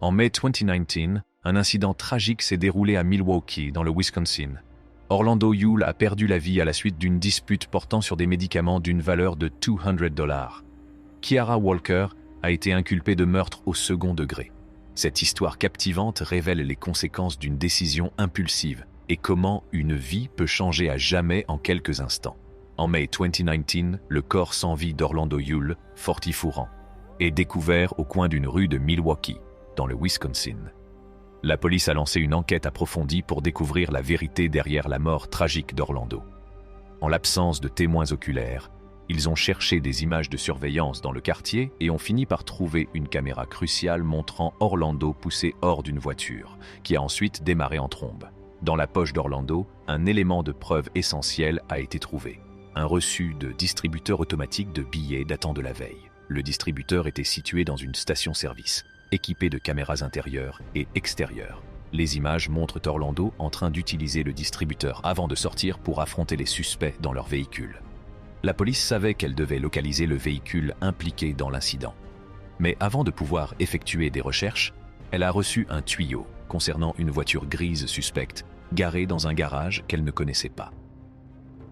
En mai 2019, un incident tragique s'est déroulé à Milwaukee, dans le Wisconsin. Orlando Yule a perdu la vie à la suite d'une dispute portant sur des médicaments d'une valeur de $200. Kiara Walker a été inculpée de meurtre au second degré. Cette histoire captivante révèle les conséquences d'une décision impulsive et comment une vie peut changer à jamais en quelques instants. En mai 2019, le corps sans vie d'Orlando Yule, fortifourant, est découvert au coin d'une rue de Milwaukee, dans le Wisconsin. La police a lancé une enquête approfondie pour découvrir la vérité derrière la mort tragique d'Orlando. En l'absence de témoins oculaires, ils ont cherché des images de surveillance dans le quartier et ont fini par trouver une caméra cruciale montrant Orlando poussé hors d'une voiture, qui a ensuite démarré en trombe. Dans la poche d'Orlando, un élément de preuve essentiel a été trouvé. Un reçu de distributeur automatique de billets datant de la veille. Le distributeur était situé dans une station-service, équipé de caméras intérieures et extérieures. Les images montrent Orlando en train d'utiliser le distributeur avant de sortir pour affronter les suspects dans leur véhicule. La police savait qu'elle devait localiser le véhicule impliqué dans l'incident. Mais avant de pouvoir effectuer des recherches, elle a reçu un tuyau concernant une voiture grise suspecte, garée dans un garage qu'elle ne connaissait pas.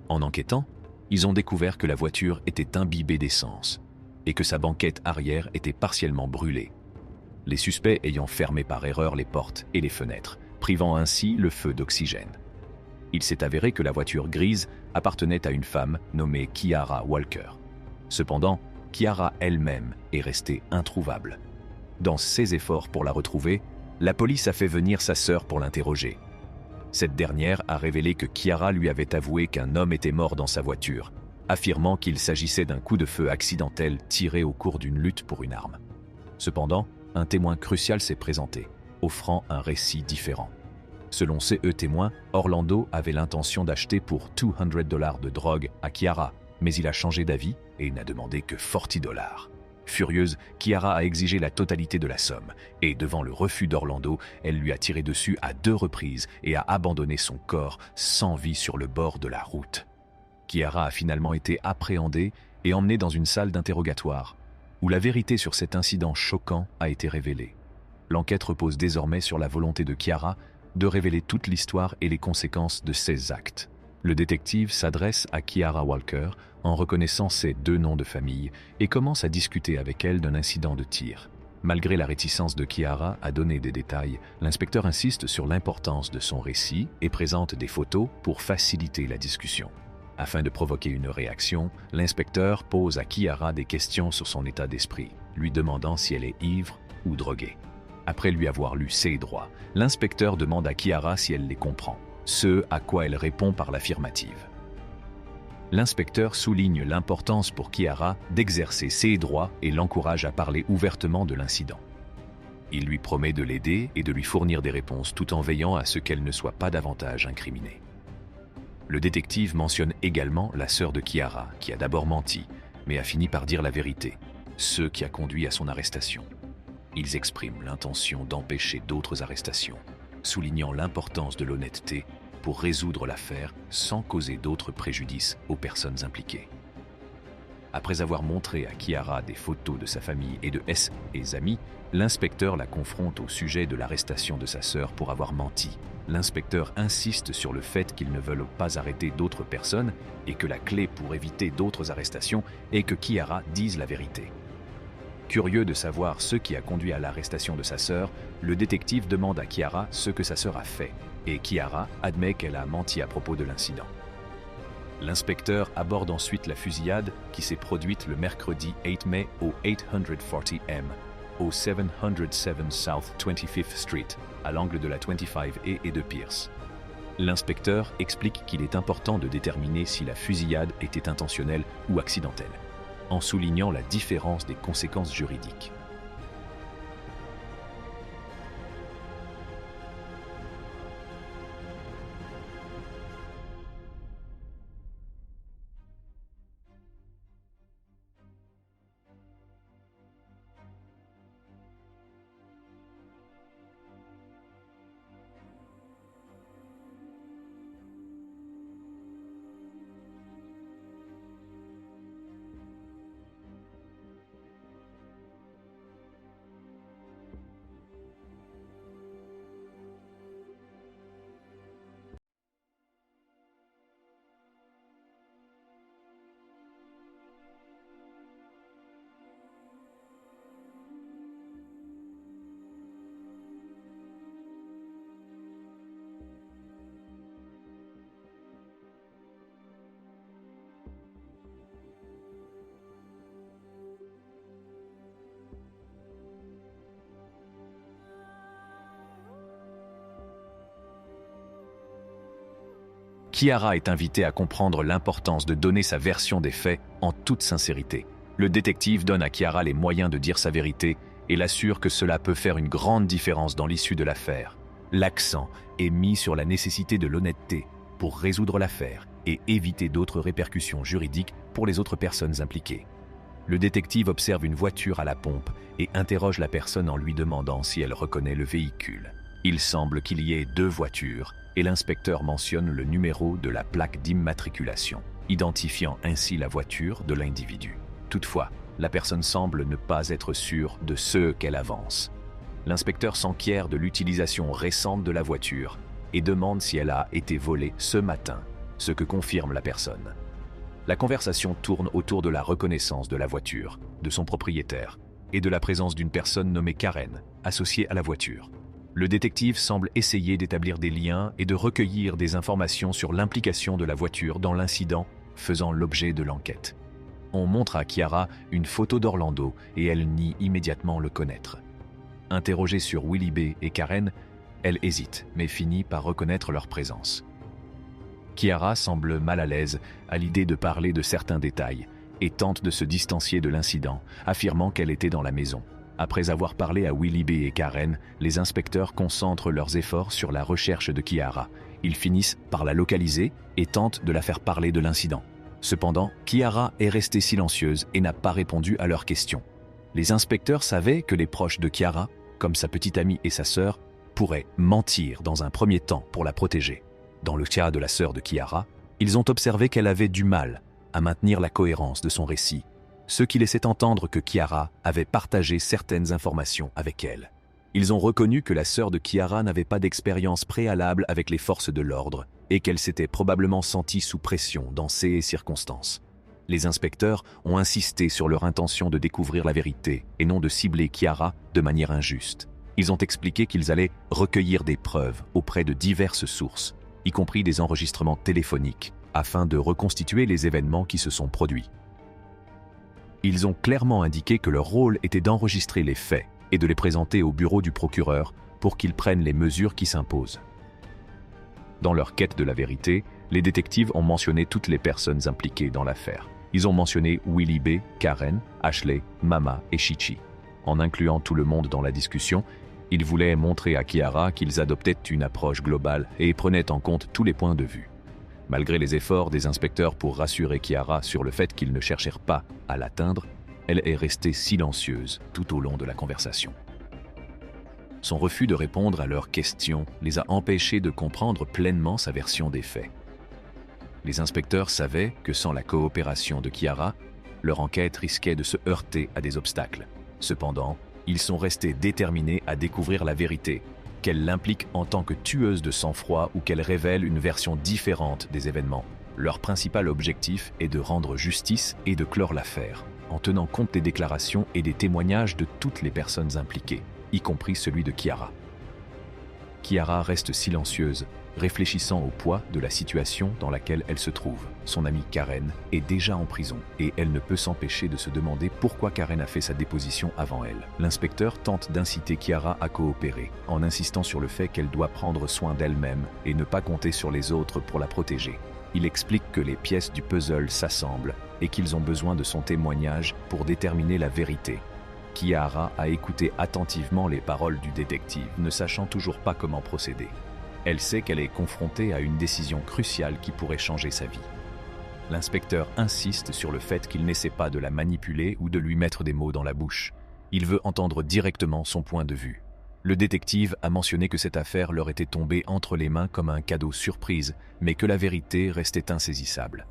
En enquêtant, ils ont découvert que la voiture était imbibée d'essence et que sa banquette arrière était partiellement brûlée, les suspects ayant fermé par erreur les portes et les fenêtres, privant ainsi le feu d'oxygène. Il s'est avéré que la voiture grise appartenait à une femme nommée Kiara Walker. Cependant, Kiara elle-même est restée introuvable. Dans ses efforts pour la retrouver, la police a fait venir sa sœur pour l'interroger. Cette dernière a révélé que Kiara lui avait avoué qu'un homme était mort dans sa voiture, affirmant qu'il s'agissait d'un coup de feu accidentel tiré au cours d'une lutte pour une arme. Cependant, un témoin crucial s'est présenté, offrant un récit différent. Selon ces témoins, Orlando avait l'intention d'acheter pour $200 de drogue à Kiara, mais il a changé d'avis et n'a demandé que $40. Furieuse, Kiara a exigé la totalité de la somme, et devant le refus d'Orlando, elle lui a tiré dessus à 2 reprises et a abandonné son corps sans vie sur le bord de la route. Kiara a finalement été appréhendée et emmenée dans une salle d'interrogatoire, où la vérité sur cet incident choquant a été révélée. L'enquête repose désormais sur la volonté de Kiara de révéler toute l'histoire et les conséquences de ses actes. Le détective s'adresse à Kiara Walker en reconnaissant ses 2 noms de famille et commence à discuter avec elle d'un incident de tir. Malgré la réticence de Kiara à donner des détails, l'inspecteur insiste sur l'importance de son récit et présente des photos pour faciliter la discussion. Afin de provoquer une réaction, l'inspecteur pose à Kiara des questions sur son état d'esprit, lui demandant si elle est ivre ou droguée. Après lui avoir lu ses droits, l'inspecteur demande à Kiara si elle les comprend, ce à quoi elle répond par l'affirmative. L'inspecteur souligne l'importance pour Kiara d'exercer ses droits et l'encourage à parler ouvertement de l'incident. Il lui promet de l'aider et de lui fournir des réponses tout en veillant à ce qu'elle ne soit pas davantage incriminée. Le détective mentionne également la sœur de Kiara, qui a d'abord menti, mais a fini par dire la vérité, ce qui a conduit à son arrestation. Ils expriment l'intention d'empêcher d'autres arrestations, soulignant l'importance de l'honnêteté pour résoudre l'affaire sans causer d'autres préjudices aux personnes impliquées. Après avoir montré à Kiara des photos de sa famille et de ses amis, l'inspecteur la confronte au sujet de l'arrestation de sa sœur pour avoir menti. L'inspecteur insiste sur le fait qu'ils ne veulent pas arrêter d'autres personnes et que la clé pour éviter d'autres arrestations est que Kiara dise la vérité. Curieux de savoir ce qui a conduit à l'arrestation de sa sœur, le détective demande à Kiara ce que sa sœur a fait, et Kiara admet qu'elle a menti à propos de l'incident. L'inspecteur aborde ensuite la fusillade qui s'est produite le mercredi 8 mai au 840 M, au 707 South 25th Street, à l'angle de la 25A et de Pierce. L'inspecteur explique qu'il est important de déterminer si la fusillade était intentionnelle ou accidentelle, en soulignant la différence des conséquences juridiques. Kiara est invitée à comprendre l'importance de donner sa version des faits en toute sincérité. Le détective donne à Kiara les moyens de dire sa vérité et l'assure que cela peut faire une grande différence dans l'issue de l'affaire. L'accent est mis sur la nécessité de l'honnêteté pour résoudre l'affaire et éviter d'autres répercussions juridiques pour les autres personnes impliquées. Le détective observe une voiture à la pompe et interroge la personne en lui demandant si elle reconnaît le véhicule. Il semble qu'il y ait 2 voitures et l'inspecteur mentionne le numéro de la plaque d'immatriculation, identifiant ainsi la voiture de l'individu. Toutefois, la personne semble ne pas être sûre de ce qu'elle avance. L'inspecteur s'enquiert de l'utilisation récente de la voiture et demande si elle a été volée ce matin, ce que confirme la personne. La conversation tourne autour de la reconnaissance de la voiture, de son propriétaire, et de la présence d'une personne nommée Karen, associée à la voiture. Le détective semble essayer d'établir des liens et de recueillir des informations sur l'implication de la voiture dans l'incident faisant l'objet de l'enquête. On montre à Kiara une photo d'Orlando et elle nie immédiatement le connaître. Interrogée sur Willie B et Karen, elle hésite, mais finit par reconnaître leur présence. Kiara semble mal à l'aise à l'idée de parler de certains détails et tente de se distancier de l'incident, affirmant qu'elle était dans la maison. Après avoir parlé à Willie B et Karen, les inspecteurs concentrent leurs efforts sur la recherche de Kiara. Ils finissent par la localiser et tentent de la faire parler de l'incident. Cependant, Kiara est restée silencieuse et n'a pas répondu à leurs questions. Les inspecteurs savaient que les proches de Kiara, comme sa petite amie et sa sœur, pourraient mentir dans un premier temps pour la protéger. Dans le cas de la sœur de Kiara, ils ont observé qu'elle avait du mal à maintenir la cohérence de son récit, ce qui laissait entendre que Kiara avait partagé certaines informations avec elle. Ils ont reconnu que la sœur de Kiara n'avait pas d'expérience préalable avec les forces de l'ordre et qu'elle s'était probablement sentie sous pression dans ces circonstances. Les inspecteurs ont insisté sur leur intention de découvrir la vérité et non de cibler Kiara de manière injuste. Ils ont expliqué qu'ils allaient recueillir des preuves auprès de diverses sources, y compris des enregistrements téléphoniques, afin de reconstituer les événements qui se sont produits. Ils ont clairement indiqué que leur rôle était d'enregistrer les faits et de les présenter au bureau du procureur pour qu'ils prennent les mesures qui s'imposent. Dans leur quête de la vérité, les détectives ont mentionné toutes les personnes impliquées dans l'affaire. Ils ont mentionné Willie B, Karen, Ashley, Mama et Chichi. En incluant tout le monde dans la discussion, ils voulaient montrer à Kiara qu'ils adoptaient une approche globale et prenaient en compte tous les points de vue. Malgré les efforts des inspecteurs pour rassurer Kiara sur le fait qu'ils ne cherchèrent pas à l'atteindre, elle est restée silencieuse tout au long de la conversation. Son refus de répondre à leurs questions les a empêchés de comprendre pleinement sa version des faits. Les inspecteurs savaient que sans la coopération de Kiara, leur enquête risquait de se heurter à des obstacles. Cependant, ils sont restés déterminés à découvrir la vérité, qu'elle l'implique en tant que tueuse de sang-froid ou qu'elle révèle une version différente des événements. Leur principal objectif est de rendre justice et de clore l'affaire, en tenant compte des déclarations et des témoignages de toutes les personnes impliquées, y compris celui de Kiara. Kiara reste silencieuse, réfléchissant au poids de la situation dans laquelle elle se trouve. Son amie Karen est déjà en prison et elle ne peut s'empêcher de se demander pourquoi Karen a fait sa déposition avant elle. L'inspecteur tente d'inciter Kiara à coopérer, en insistant sur le fait qu'elle doit prendre soin d'elle-même et ne pas compter sur les autres pour la protéger. Il explique que les pièces du puzzle s'assemblent et qu'ils ont besoin de son témoignage pour déterminer la vérité. Kiara a écouté attentivement les paroles du détective, ne sachant toujours pas comment procéder. Elle sait qu'elle est confrontée à une décision cruciale qui pourrait changer sa vie. L'inspecteur insiste sur le fait qu'il n'essaie pas de la manipuler ou de lui mettre des mots dans la bouche. Il veut entendre directement son point de vue. Le détective a mentionné que cette affaire leur était tombée entre les mains comme un cadeau surprise, mais que la vérité restait insaisissable.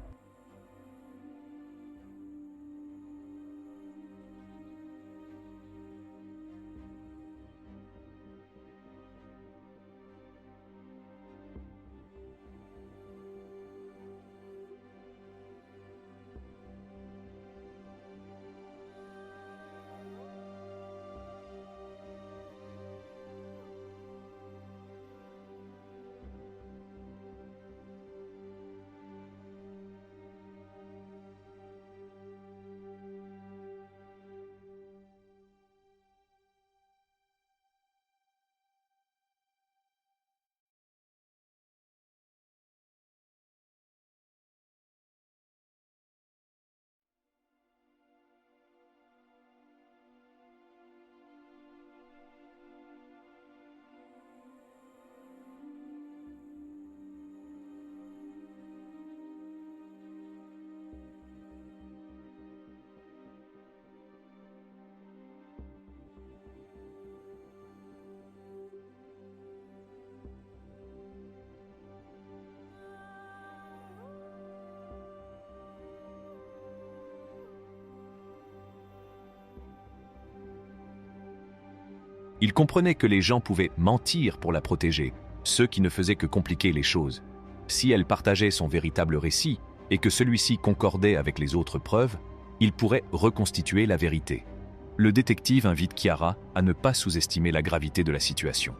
Il comprenait que les gens pouvaient mentir pour la protéger, ce qui ne faisait que compliquer les choses. Si elle partageait son véritable récit et que celui-ci concordait avec les autres preuves, il pourrait reconstituer la vérité. Le détective invite Chiara à ne pas sous-estimer la gravité de la situation.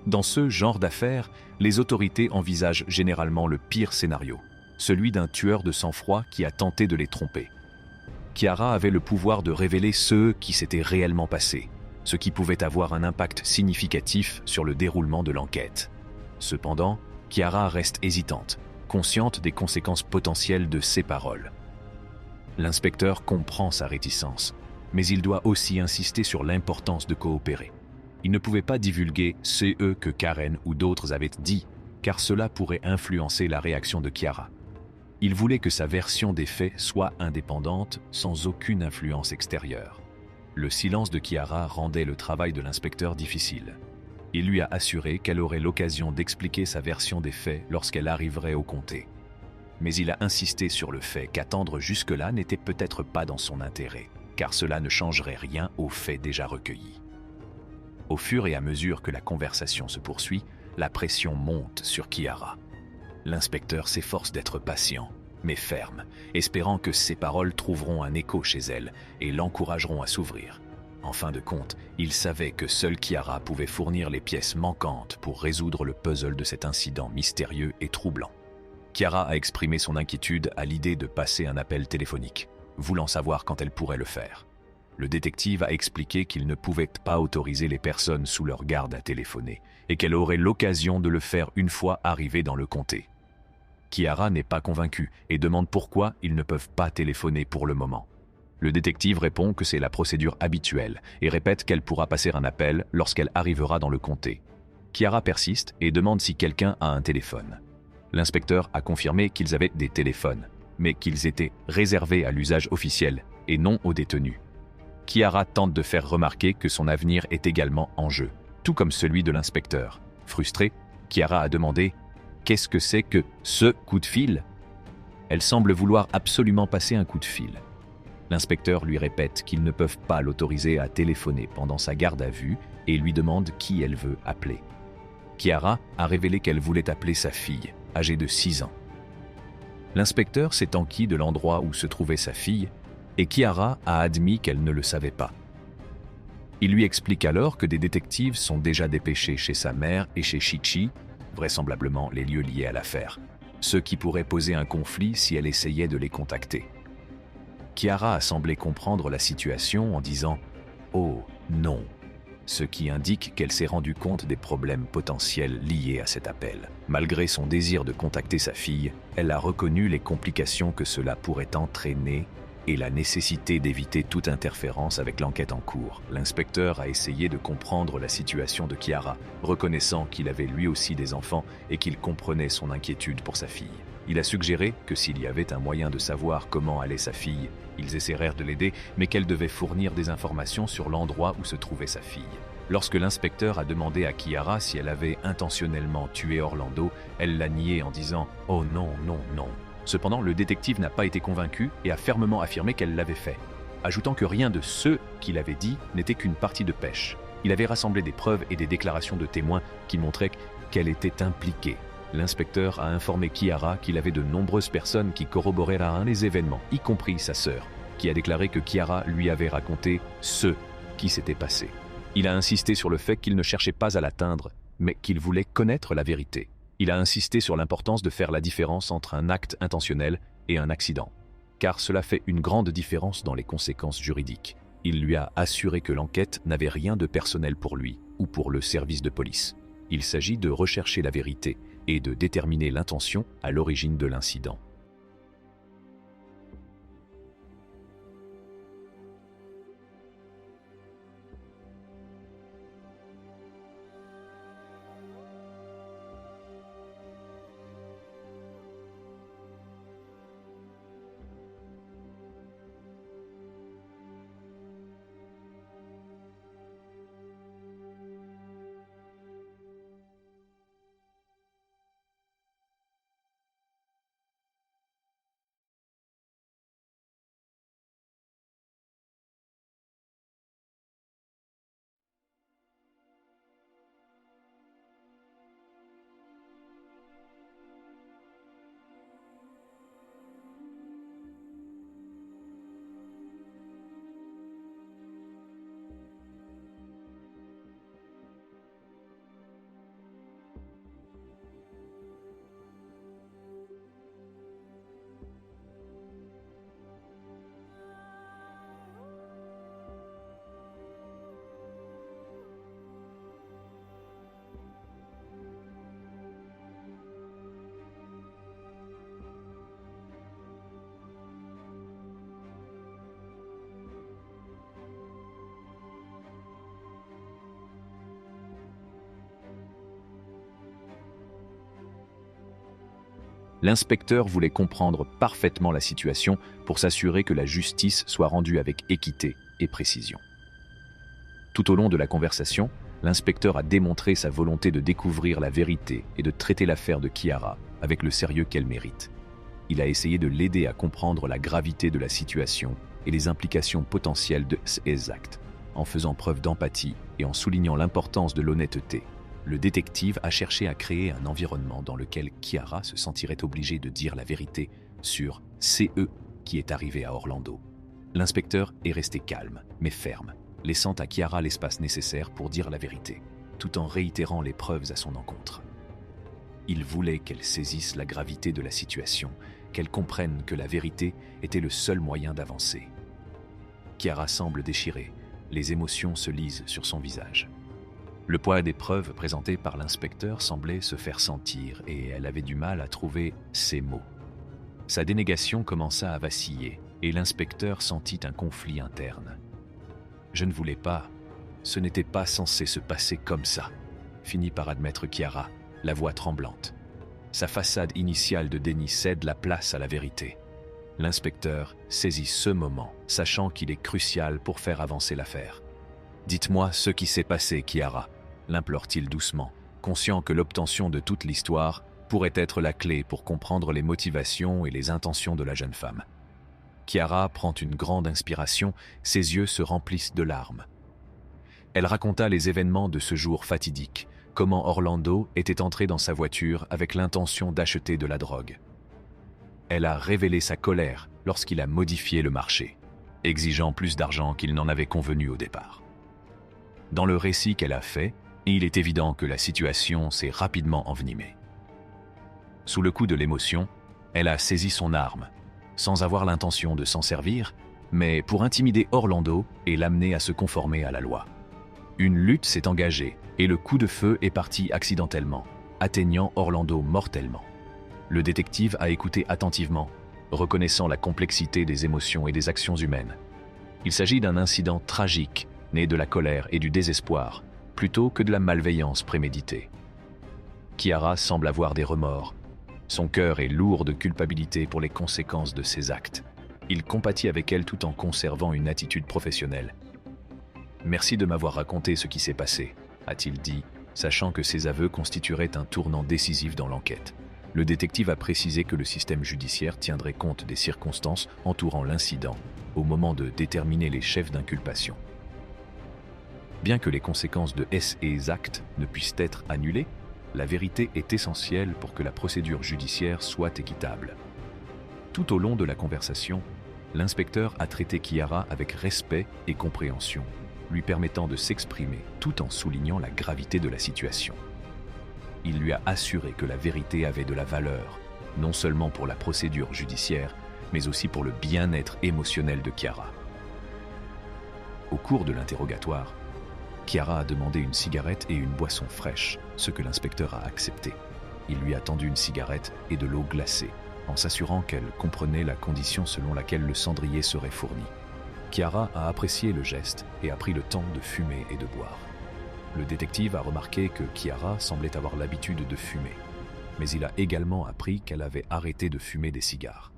Dans ce genre d'affaires, les autorités envisagent généralement le pire scénario, celui d'un tueur de sang-froid qui a tenté de les tromper. Chiara avait le pouvoir de révéler ce qui s'était réellement passé, ce qui pouvait avoir un impact significatif sur le déroulement de l'enquête. Cependant, Chiara reste hésitante, consciente des conséquences potentielles de ses paroles. L'inspecteur comprend sa réticence, mais il doit aussi insister sur l'importance de coopérer. Il ne pouvait pas divulguer ce que Karen ou d'autres avaient dit, car cela pourrait influencer la réaction de Chiara. Il voulait que sa version des faits soit indépendante, sans aucune influence extérieure. Le silence de Chiara rendait le travail de l'inspecteur difficile. Il lui a assuré qu'elle aurait l'occasion d'expliquer sa version des faits lorsqu'elle arriverait au comté. Mais il a insisté sur le fait qu'attendre jusque-là n'était peut-être pas dans son intérêt, car cela ne changerait rien aux faits déjà recueillis. Au fur et à mesure que la conversation se poursuit, la pression monte sur Chiara. L'inspecteur s'efforce d'être patient, mais ferme, espérant que ses paroles trouveront un écho chez elle et l'encourageront à s'ouvrir. En fin de compte, il savait que seule Chiara pouvait fournir les pièces manquantes pour résoudre le puzzle de cet incident mystérieux et troublant. Chiara a exprimé son inquiétude à l'idée de passer un appel téléphonique, voulant savoir quand elle pourrait le faire. Le détective a expliqué qu'il ne pouvait pas autoriser les personnes sous leur garde à téléphoner et qu'elle aurait l'occasion de le faire une fois arrivée dans le comté. Chiara n'est pas convaincue et demande pourquoi ils ne peuvent pas téléphoner pour le moment. Le détective répond que c'est la procédure habituelle et répète qu'elle pourra passer un appel lorsqu'elle arrivera dans le comté. Chiara persiste et demande si quelqu'un a un téléphone. L'inspecteur a confirmé qu'ils avaient des téléphones, mais qu'ils étaient réservés à l'usage officiel et non aux détenus. Chiara tente de faire remarquer que son avenir est également en jeu, tout comme celui de l'inspecteur. Frustrée, Chiara a demandé « Qu'est-ce que c'est que ce coup de fil ?» Elle semble vouloir absolument passer un coup de fil. L'inspecteur lui répète qu'ils ne peuvent pas l'autoriser à téléphoner pendant sa garde à vue et lui demande qui elle veut appeler. Chiara a révélé qu'elle voulait appeler sa fille, âgée de 6 ans. L'inspecteur s'est enquis de l'endroit où se trouvait sa fille et Chiara a admis qu'elle ne le savait pas. Il lui explique alors que des détectives sont déjà dépêchés chez sa mère et chez Chichi, vraisemblablement les lieux liés à l'affaire, ce qui pourrait poser un conflit si elle essayait de les contacter. Chiara a semblé comprendre la situation en disant « Oh, non », ce qui indique qu'elle s'est rendue compte des problèmes potentiels liés à cet appel. Malgré son désir de contacter sa fille, elle a reconnu les complications que cela pourrait entraîner et la nécessité d'éviter toute interférence avec l'enquête en cours. L'inspecteur a essayé de comprendre la situation de Chiara, reconnaissant qu'il avait lui aussi des enfants et qu'il comprenait son inquiétude pour sa fille. Il a suggéré que s'il y avait un moyen de savoir comment allait sa fille, ils essaièrent de l'aider, mais qu'elle devait fournir des informations sur l'endroit où se trouvait sa fille. Lorsque l'inspecteur a demandé à Chiara si elle avait intentionnellement tué Orlando, elle l'a nié en disant « Oh non, non, non ». Cependant, le détective n'a pas été convaincu et a fermement affirmé qu'elle l'avait fait, ajoutant que rien de ce qu'il avait dit n'était qu'une partie de pêche. Il avait rassemblé des preuves et des déclarations de témoins qui montraient qu'elle était impliquée. L'inspecteur a informé Chiara qu'il avait de nombreuses personnes qui corroboraient les événements, y compris sa sœur, qui a déclaré que Chiara lui avait raconté ce qui s'était passé. Il a insisté sur le fait qu'il ne cherchait pas à l'atteindre, mais qu'il voulait connaître la vérité. Il a insisté sur l'importance de faire la différence entre un acte intentionnel et un accident, car cela fait une grande différence dans les conséquences juridiques. Il lui a assuré que l'enquête n'avait rien de personnel pour lui ou pour le service de police. Il s'agit de rechercher la vérité et de déterminer l'intention à l'origine de l'incident. L'inspecteur voulait comprendre parfaitement la situation pour s'assurer que la justice soit rendue avec équité et précision. Tout au long de la conversation, l'inspecteur a démontré sa volonté de découvrir la vérité et de traiter l'affaire de Chiara avec le sérieux qu'elle mérite. Il a essayé de l'aider à comprendre la gravité de la situation et les implications potentielles de ses actes, en faisant preuve d'empathie et en soulignant l'importance de l'honnêteté. Le détective a cherché à créer un environnement dans lequel Chiara se sentirait obligée de dire la vérité sur CE qui est arrivé à Orlando. L'inspecteur est resté calme, mais ferme, laissant à Chiara l'espace nécessaire pour dire la vérité, tout en réitérant les preuves à son encontre. Il voulait qu'elle saisisse la gravité de la situation, qu'elle comprenne que la vérité était le seul moyen d'avancer. Chiara semble déchirée, les émotions se lisent sur son visage. Le poids des preuves présentées par l'inspecteur semblait se faire sentir et elle avait du mal à trouver ses mots. Sa dénégation commença à vaciller et l'inspecteur sentit un conflit interne. « Je ne voulais pas, ce n'était pas censé se passer comme ça », finit par admettre Chiara, la voix tremblante. Sa façade initiale de déni cède la place à la vérité. L'inspecteur saisit ce moment, sachant qu'il est crucial pour faire avancer l'affaire. « Dites-moi ce qui s'est passé, Chiara », l'implore-t-il doucement, conscient que l'obtention de toute l'histoire pourrait être la clé pour comprendre les motivations et les intentions de la jeune femme. Chiara prend une grande inspiration, ses yeux se remplissent de larmes. Elle raconta les événements de ce jour fatidique, comment Orlando était entré dans sa voiture avec l'intention d'acheter de la drogue. Elle a révélé sa colère lorsqu'il a modifié le marché, exigeant plus d'argent qu'il n'en avait convenu au départ. Dans le récit qu'elle a fait, il est évident que la situation s'est rapidement envenimée. Sous le coup de l'émotion, elle a saisi son arme, sans avoir l'intention de s'en servir, mais pour intimider Orlando et l'amener à se conformer à la loi. Une lutte s'est engagée et le coup de feu est parti accidentellement, atteignant Orlando mortellement. Le détective a écouté attentivement, reconnaissant la complexité des émotions et des actions humaines. Il s'agit d'un incident tragique, né de la colère et du désespoir, plutôt que de la malveillance préméditée. Chiara semble avoir des remords. Son cœur est lourd de culpabilité pour les conséquences de ses actes. Il compatit avec elle tout en conservant une attitude professionnelle. « Merci de m'avoir raconté ce qui s'est passé », a-t-il dit, sachant que ses aveux constitueraient un tournant décisif dans l'enquête. Le détective a précisé que le système judiciaire tiendrait compte des circonstances entourant l'incident au moment de déterminer les chefs d'inculpation. Bien que les conséquences de ces actes ne puissent être annulées, la vérité est essentielle pour que la procédure judiciaire soit équitable. Tout au long de la conversation, l'inspecteur a traité Chiara avec respect et compréhension, lui permettant de s'exprimer tout en soulignant la gravité de la situation. Il lui a assuré que la vérité avait de la valeur, non seulement pour la procédure judiciaire, mais aussi pour le bien-être émotionnel de Chiara. Au cours de l'interrogatoire, Chiara a demandé une cigarette et une boisson fraîche, ce que l'inspecteur a accepté. Il lui a tendu une cigarette et de l'eau glacée, en s'assurant qu'elle comprenait la condition selon laquelle le cendrier serait fourni. Chiara a apprécié le geste et a pris le temps de fumer et de boire. Le détective a remarqué que Chiara semblait avoir l'habitude de fumer, mais il a également appris qu'elle avait arrêté de fumer des cigares.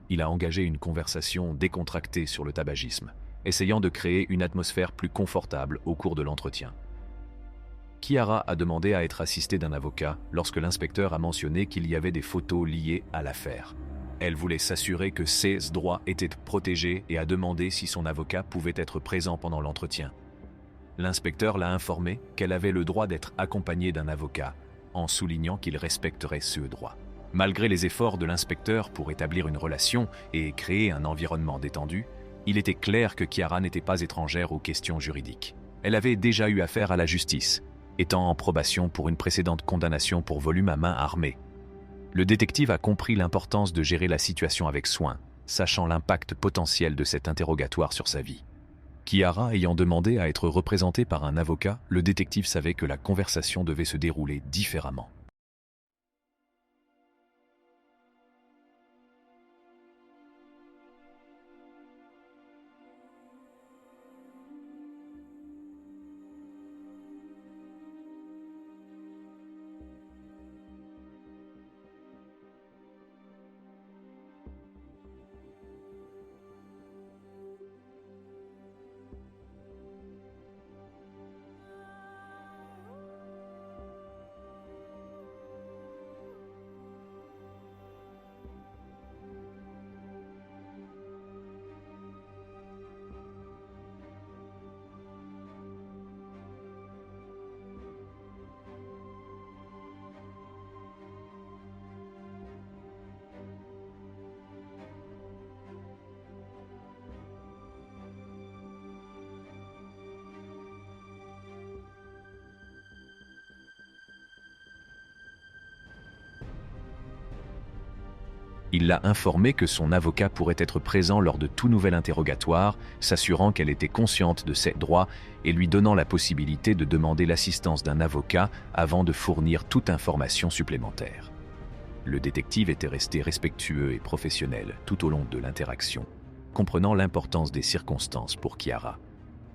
Il a engagé une conversation décontractée sur le tabagisme, essayant de créer une atmosphère plus confortable au cours de l'entretien. Chiara a demandé à être assistée d'un avocat lorsque l'inspecteur a mentionné qu'il y avait des photos liées à l'affaire. Elle voulait s'assurer que ses droits étaient protégés et a demandé si son avocat pouvait être présent pendant l'entretien. L'inspecteur l'a informé qu'elle avait le droit d'être accompagnée d'un avocat, en soulignant qu'il respecterait ce droit. Malgré les efforts de l'inspecteur pour établir une relation et créer un environnement détendu, il était clair que Chiara n'était pas étrangère aux questions juridiques. Elle avait déjà eu affaire à la justice, étant en probation pour une précédente condamnation pour volume à main armée. Le détective a compris l'importance de gérer la situation avec soin, sachant l'impact potentiel de cet interrogatoire sur sa vie. Chiara ayant demandé à être représentée par un avocat, le détective savait que la conversation devait se dérouler différemment. Il l'a informé que son avocat pourrait être présent lors de tout nouvel interrogatoire, s'assurant qu'elle était consciente de ses droits et lui donnant la possibilité de demander l'assistance d'un avocat avant de fournir toute information supplémentaire. Le détective était resté respectueux et professionnel tout au long de l'interaction, comprenant l'importance des circonstances pour Chiara.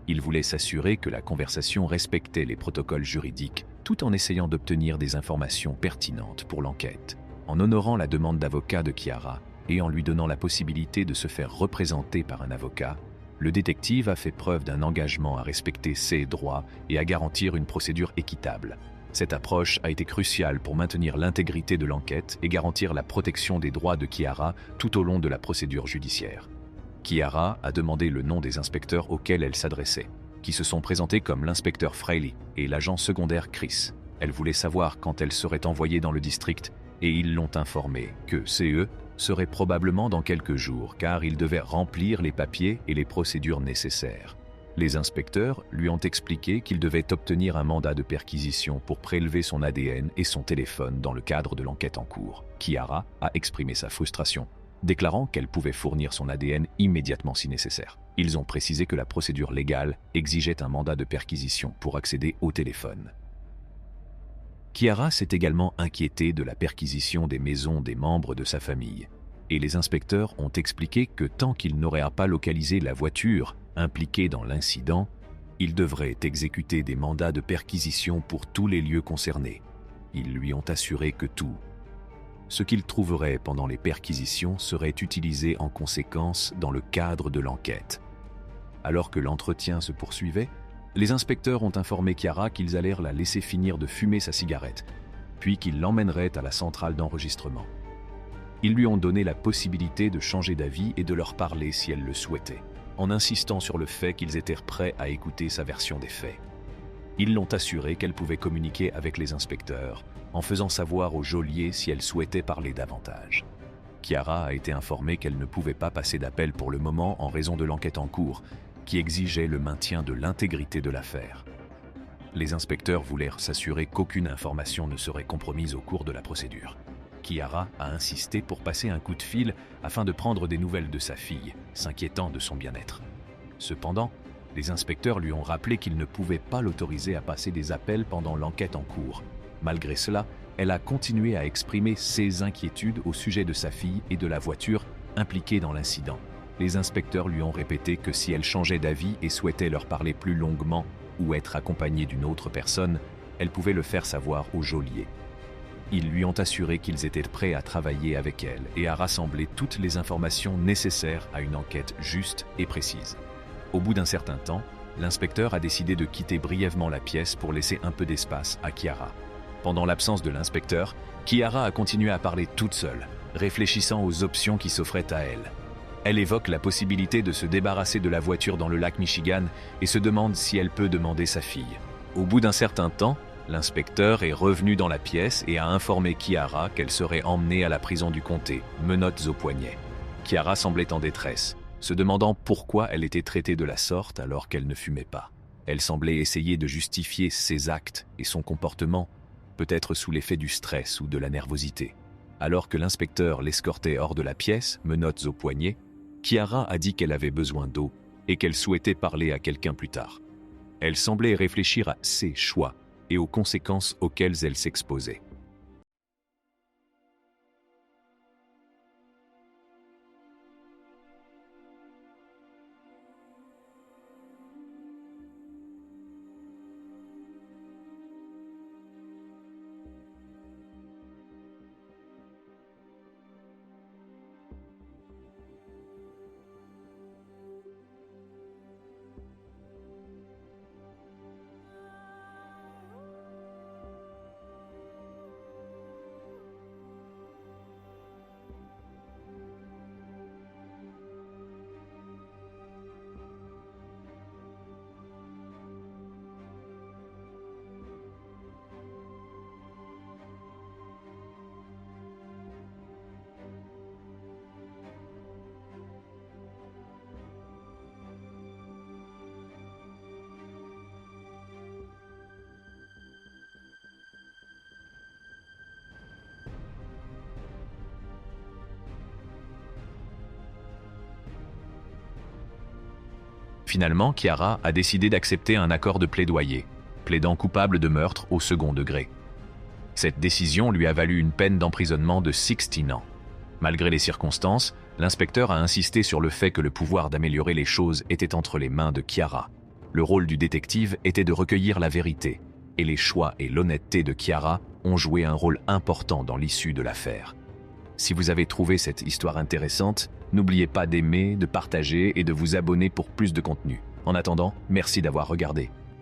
Il voulait s'assurer que la conversation respectait les protocoles juridiques tout en essayant d'obtenir des informations pertinentes pour l'enquête. En honorant la demande d'avocat de Chiara et en lui donnant la possibilité de se faire représenter par un avocat, le détective a fait preuve d'un engagement à respecter ses droits et à garantir une procédure équitable. Cette approche a été cruciale pour maintenir l'intégrité de l'enquête et garantir la protection des droits de Chiara tout au long de la procédure judiciaire. Chiara a demandé le nom des inspecteurs auxquels elle s'adressait, qui se sont présentés comme l'inspecteur Fraley et l'agent secondaire Chris. Elle voulait savoir quand elle serait envoyée dans le district et ils l'ont informé que CE serait probablement dans quelques jours car il devait remplir les papiers et les procédures nécessaires. Les inspecteurs lui ont expliqué qu'il devait obtenir un mandat de perquisition pour prélever son ADN et son téléphone dans le cadre de l'enquête en cours. Chiara a exprimé sa frustration, déclarant qu'elle pouvait fournir son ADN immédiatement si nécessaire. Ils ont précisé que la procédure légale exigeait un mandat de perquisition pour accéder au téléphone. Chiara s'est également inquiétée de la perquisition des maisons des membres de sa famille, et les inspecteurs ont expliqué que tant qu'il n'aurait pas localisé la voiture impliquée dans l'incident, il devrait exécuter des mandats de perquisition pour tous les lieux concernés. Ils lui ont assuré que tout ce qu'il trouverait pendant les perquisitions serait utilisé en conséquence dans le cadre de l'enquête. Alors que l'entretien se poursuivait, les inspecteurs ont informé Chiara qu'ils allèrent la laisser finir de fumer sa cigarette, puis qu'ils l'emmèneraient à la centrale d'enregistrement. Ils lui ont donné la possibilité de changer d'avis et de leur parler si elle le souhaitait, en insistant sur le fait qu'ils étaient prêts à écouter sa version des faits. Ils l'ont assuré qu'elle pouvait communiquer avec les inspecteurs, en faisant savoir au geôlier si elle souhaitait parler davantage. Chiara a été informée qu'elle ne pouvait pas passer d'appel pour le moment en raison de l'enquête en cours, qui exigeait le maintien de l'intégrité de l'affaire. Les inspecteurs voulaient s'assurer qu'aucune information ne serait compromise au cours de la procédure. Chiara a insisté pour passer un coup de fil afin de prendre des nouvelles de sa fille, s'inquiétant de son bien-être. Cependant, les inspecteurs lui ont rappelé qu'ils ne pouvaient pas l'autoriser à passer des appels pendant l'enquête en cours. Malgré cela, elle a continué à exprimer ses inquiétudes au sujet de sa fille et de la voiture impliquée dans l'incident. Les inspecteurs lui ont répété que si elle changeait d'avis et souhaitait leur parler plus longuement ou être accompagnée d'une autre personne, elle pouvait le faire savoir au geôlier. Ils lui ont assuré qu'ils étaient prêts à travailler avec elle et à rassembler toutes les informations nécessaires à une enquête juste et précise. Au bout d'un certain temps, l'inspecteur a décidé de quitter brièvement la pièce pour laisser un peu d'espace à Chiara. Pendant l'absence de l'inspecteur, Chiara a continué à parler toute seule, réfléchissant aux options qui s'offraient à elle. Elle évoque la possibilité de se débarrasser de la voiture dans le lac Michigan et se demande si elle peut demander sa fille. Au bout d'un certain temps, l'inspecteur est revenu dans la pièce et a informé Chiara qu'elle serait emmenée à la prison du comté, menottes au poignet. Chiara semblait en détresse, se demandant pourquoi elle était traitée de la sorte alors qu'elle ne fumait pas. Elle semblait essayer de justifier ses actes et son comportement, peut-être sous l'effet du stress ou de la nervosité. Alors que l'inspecteur l'escortait hors de la pièce, menottes au poignet, Chiara a dit qu'elle avait besoin d'eau et qu'elle souhaitait parler à quelqu'un plus tard. Elle semblait réfléchir à ses choix et aux conséquences auxquelles elle s'exposait. Finalement, Chiara a décidé d'accepter un accord de plaidoyer, plaidant coupable de meurtre au second degré. Cette décision lui a valu une peine d'emprisonnement de 16 ans. Malgré les circonstances, l'inspecteur a insisté sur le fait que le pouvoir d'améliorer les choses était entre les mains de Chiara. Le rôle du détective était de recueillir la vérité, et les choix et l'honnêteté de Chiara ont joué un rôle important dans l'issue de l'affaire. Si vous avez trouvé cette histoire intéressante, n'oubliez pas d'aimer, de partager et de vous abonner pour plus de contenu. En attendant, merci d'avoir regardé.